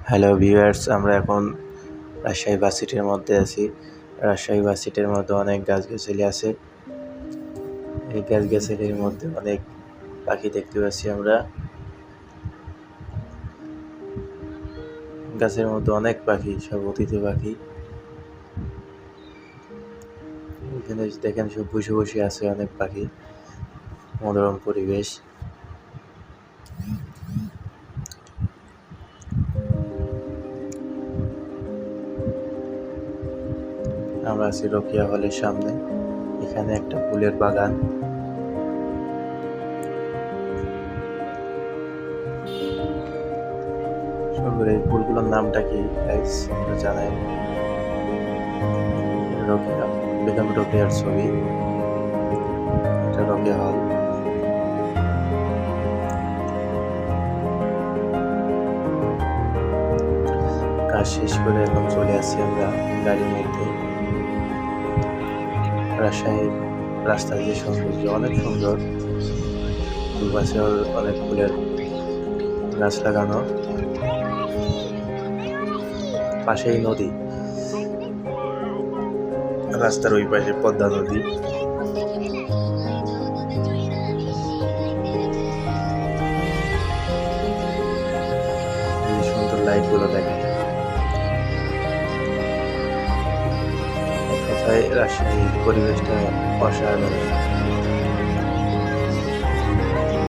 Hello viewers, আমরা এখন রাজশাহী ভার্সিটির মধ্যে আছি। রাজশাহী ভার্সিটির মধ্যে অনেক গাছগাছালি আছে। এই গাছগাছালির মধ্যে অনেক পাখি দেখতে পাচ্ছি আমরা। গাছের মধ্যে অনেক পাখি, সব অতিথি পাখি। এখানে দেখেন সব বসে বসে আছে অনেক পাখি। মনোরম পরিবেশ। আমরা আছি রোকেয়া হলের সামনে। এখানে একটা ফুলের বাগান। এই ফুলগুলোর নামটা কি গাইস জানেন? রোকেয়া, বেগম রোকেয়ার ছবি। এটা রোকেয়া হল। কাজ শেষ করে এখন চলে আসছি আমরা গাড়ির মধ্যে। রাজশাহীর রাস্তার যে সৌন্দর্য অনেক সুন্দর। দুপাশে অনেক ফুলের গাছ লাগানো, পাশেই নদী। রাস্তার ওই পাশে পদ্মা নদী। এই সুন্দর লাইট গুলো দেখেন। কোথায় রাজশাহীর পরিবেশটা অসাধারণ।